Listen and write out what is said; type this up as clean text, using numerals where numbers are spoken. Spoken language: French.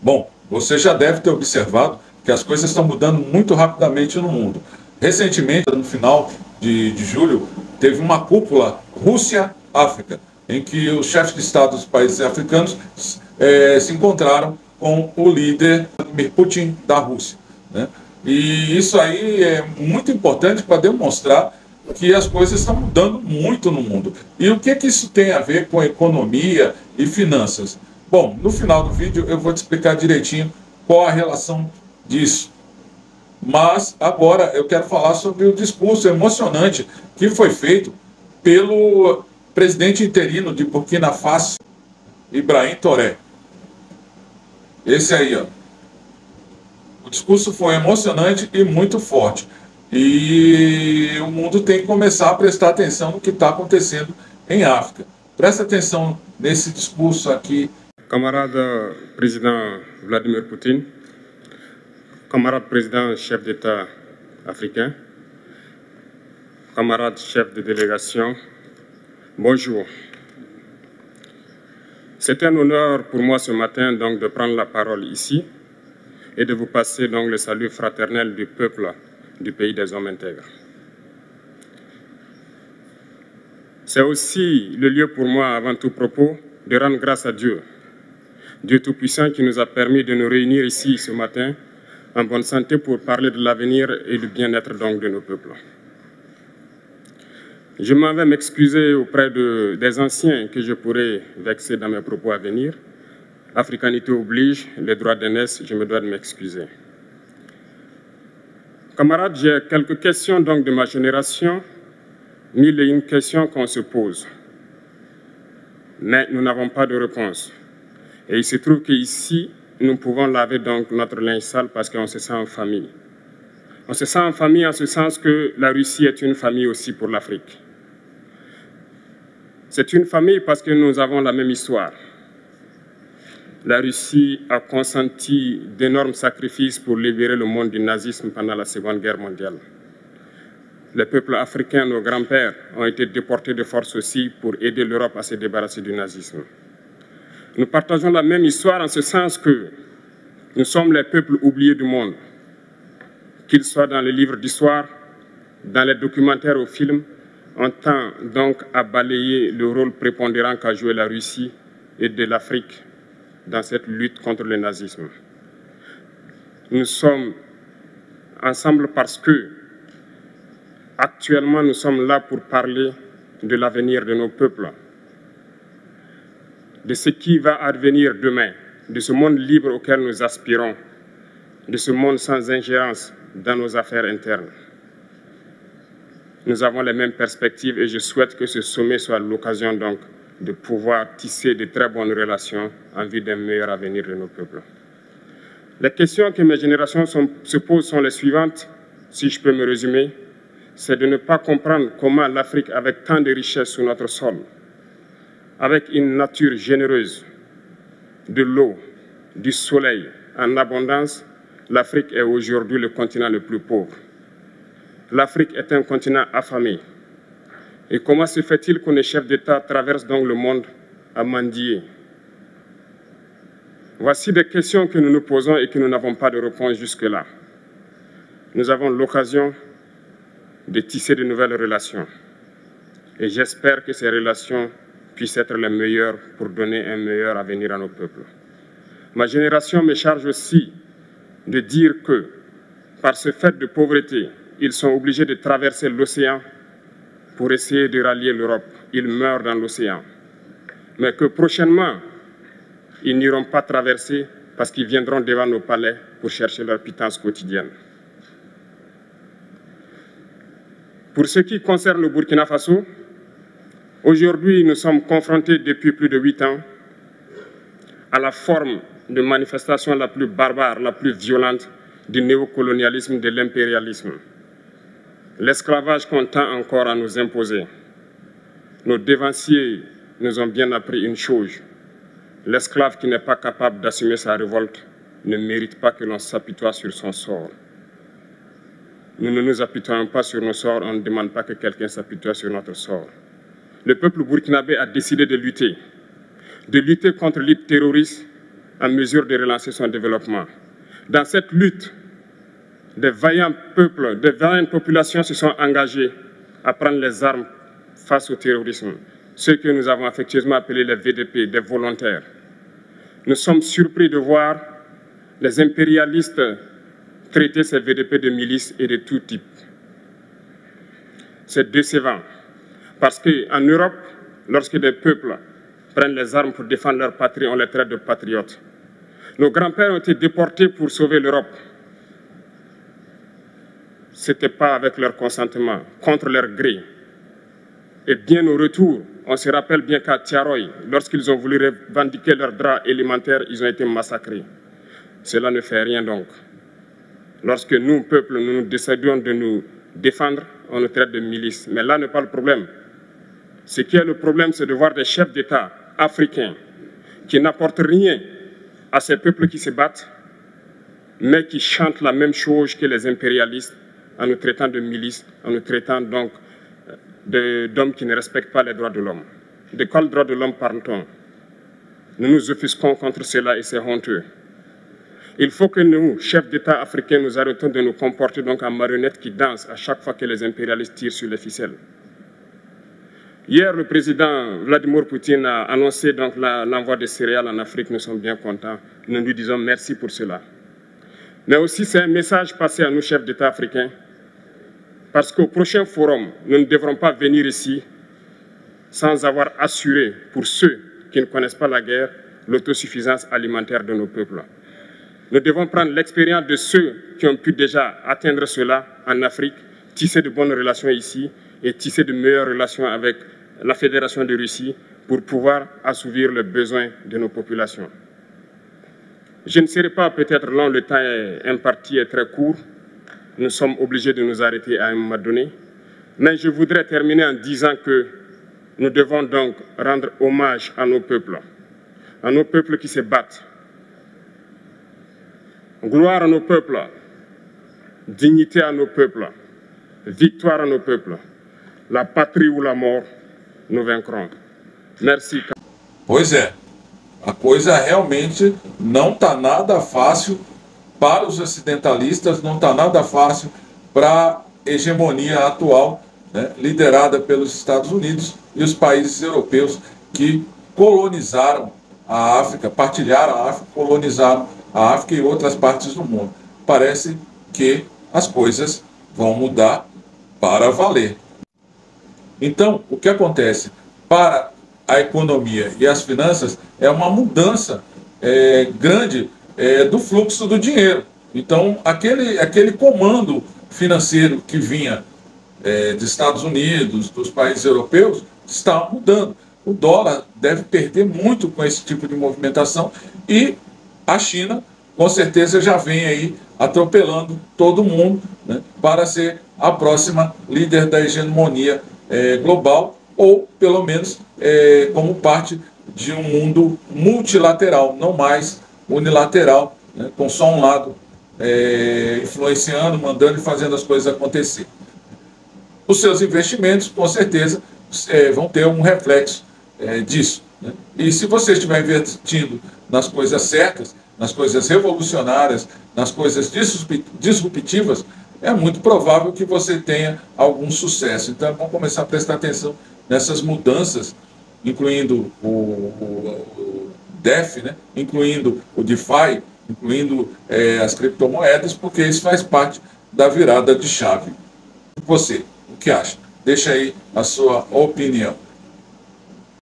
Bom, você já deve ter observado que as coisas estão mudando muito rapidamente no mundo. Recentemente, no final de julho, teve uma cúpula Rússia-África, em que os chefes de Estado dos países africanos se encontraram com o líder Vladimir Putin da Rússia, né? E isso aí é muito importante para demonstrar que as coisas estão mudando muito no mundo. E o que isso tem a ver com economia e finanças? Bom, no final do vídeo eu vou te explicar direitinho qual a relação disso. Mas agora eu quero falar sobre o discurso emocionante que foi feito pelo presidente interino de Burkina Faso, Ibrahim Traoré. Esse aí, ó. O discurso foi emocionante e muito forte. E o mundo tem que começar a prestar atenção no que está acontecendo em África. Presta atenção nesse discurso aqui. Camarade président Vladimir Poutine, camarade président chef d'État africain, camarade chef de délégation, bonjour. C'est un honneur pour moi ce matin donc de prendre la parole ici et de vous passer donc le salut fraternel du peuple du pays des hommes intègres. C'est aussi le lieu pour moi, avant tout propos, de rendre grâce à Dieu, Dieu Tout-Puissant qui nous a permis de nous réunir ici ce matin en bonne santé pour parler de l'avenir et du bien-être donc de nos peuples. Je m'en vais m'excuser auprès des anciens que je pourrais vexer dans mes propos à venir. Africanité oblige, les droits d'aînesse, je me dois de m'excuser. Camarades, j'ai quelques questions donc de ma génération, mille et une questions qu'on se pose. Mais nous n'avons pas de réponse. Et il se trouve qu'ici, nous pouvons laver donc notre linge sale parce qu'on se sent en famille. On se sent en famille en ce sens que la Russie est une famille aussi pour l'Afrique. C'est une famille parce que nous avons la même histoire. La Russie a consenti d'énormes sacrifices pour libérer le monde du nazisme pendant la Seconde Guerre mondiale. Les peuples africains, nos grands-pères, ont été déportés de force aussi pour aider l'Europe à se débarrasser du nazisme. Nous partageons la même histoire en ce sens que nous sommes les peuples oubliés du monde, qu'ils soient dans les livres d'histoire, dans les documentaires ou films, on tend donc à balayer le rôle prépondérant qu'a joué la Russie et de l'Afrique dans cette lutte contre le nazisme. Nous sommes ensemble parce que, actuellement, nous sommes là pour parler de l'avenir de nos peuples, de ce qui va advenir demain, de ce monde libre auquel nous aspirons, de ce monde sans ingérence dans nos affaires internes. Nous avons les mêmes perspectives et je souhaite que ce sommet soit l'occasion donc de pouvoir tisser de très bonnes relations en vue d'un meilleur avenir de nos peuples. Les questions que mes générations se posent sont les suivantes, si je peux me résumer, c'est de ne pas comprendre comment l'Afrique, avec tant de richesses sur notre sol, avec une nature généreuse, de l'eau, du soleil en abondance, l'Afrique est aujourd'hui le continent le plus pauvre. L'Afrique est un continent affamé. Et comment se fait-il que les chefs d'État traversent donc le monde à mendier? Voici des questions que nous nous posons et que nous n'avons pas de réponse jusque-là. Nous avons l'occasion de tisser de nouvelles relations. Et j'espère que ces relations puissent être les meilleures pour donner un meilleur avenir à nos peuples. Ma génération me charge aussi de dire que, par ce fait de pauvreté, ils sont obligés de traverser l'océan pour essayer de rallier l'Europe. Ils meurent dans l'océan. Mais que prochainement, ils n'iront pas traverser parce qu'ils viendront devant nos palais pour chercher leur pitance quotidienne. Pour ce qui concerne le Burkina Faso, aujourd'hui, nous sommes confrontés depuis plus de 8 ans à la forme de manifestation la plus barbare, la plus violente du néocolonialisme, de l'impérialisme. L'esclavage qu'on tend encore à nous imposer. Nos dévanciers nous ont bien appris une chose. L'esclave qui n'est pas capable d'assumer sa révolte ne mérite pas que l'on s'apitoie sur son sort. Nous ne nous apitoyons pas sur nos sorts, on ne demande pas que quelqu'un s'apitoie sur notre sort. Le peuple burkinabé a décidé de lutter contre l'île terroriste en mesure de relancer son développement. Dans cette lutte, des vaillants peuples, des vaillantes populations se sont engagés à prendre les armes face au terrorisme, ceux que nous avons affectueusement appelés les VDP, des volontaires. Nous sommes surpris de voir les impérialistes traiter ces VDP de milices et de tout type. C'est décevant, parce qu'en Europe, lorsque des peuples prennent les armes pour défendre leur patrie, on les traite de patriotes. Nos grands-pères ont été déportés pour sauver l'Europe. Ce n'était pas avec leur consentement, contre leur gré. Et bien au retour, on se rappelle bien qu'à Tiaroy, lorsqu'ils ont voulu revendiquer leurs droits élémentaires, ils ont été massacrés. Cela ne fait rien donc. Lorsque nous, peuple, nous décidons de nous défendre, on nous traite de milices. Mais là n'est pas le problème. Ce qui est le problème, c'est de voir des chefs d'État africains qui n'apportent rien à ces peuples qui se battent, mais qui chantent la même chose que les impérialistes en nous traitant de milices, en nous traitant donc d'hommes qui ne respectent pas les droits de l'homme. De quels droits de l'homme parle-t-on? Nous nous offusquons contre cela et c'est honteux. Il faut que nous, chefs d'État africains, nous arrêtons de nous comporter donc en marionnettes qui dansent à chaque fois que les impérialistes tirent sur les ficelles. Hier, le président Vladimir Poutine a annoncé donc l'envoi de céréales en Afrique. Nous sommes bien contents. Nous lui disons merci pour cela. Mais aussi, c'est un message passé à nous, chefs d'État africains, parce qu'au prochain forum, nous ne devrons pas venir ici sans avoir assuré, pour ceux qui ne connaissent pas la guerre, l'autosuffisance alimentaire de nos peuples. Nous devons prendre l'expérience de ceux qui ont pu déjà atteindre cela en Afrique, tisser de bonnes relations ici et tisser de meilleures relations avec la Fédération de Russie pour pouvoir assouvir les besoins de nos populations. Je ne serai pas peut-être long, le temps imparti est très court. Nous sommes obligés de nous arrêter à un moment donné. Mais je voudrais terminer en disant que nous devons donc rendre hommage à nos peuples qui se battent. Gloire à nos peuples, dignité à nos peuples, victoire à nos peuples. La patrie ou la mort, nous vaincrons. Merci. Pois é, a coisa realmente não está nada fácil para os ocidentalistas, não está nada fácil para a hegemonia atual, né, liderada pelos Estados Unidos e os países europeus que colonizaram a África, partilharam a África, colonizaram a África e outras partes do mundo. Parece que as coisas vão mudar para valer. Então, o que acontece para a economia e as finanças é uma mudança grande do fluxo do dinheiro. Então, aquele comando financeiro que vinha dos Estados Unidos, dos países europeus, está mudando. O dólar deve perder muito com esse tipo de movimentação e a China, com certeza, já vem aí atropelando todo mundo, né, para ser a próxima líder da hegemonia global, ou pelo menos como parte de um mundo multilateral, não mais unilateral, né, com só um lado influenciando, mandando e fazendo as coisas acontecer. Os seus investimentos, com certeza, vão ter um reflexo disso, né? E se você estiver investindo nas coisas certas, nas coisas revolucionárias, nas coisas disruptivas, é muito provável que você tenha algum sucesso. Então, vamos começar a prestar atenção nessas mudanças, incluindo o DeFi, né? Incluindo o DeFi, incluindo as criptomoedas, porque isso faz parte da virada de chave. Você, o que acha? Deixa aí a sua opinião.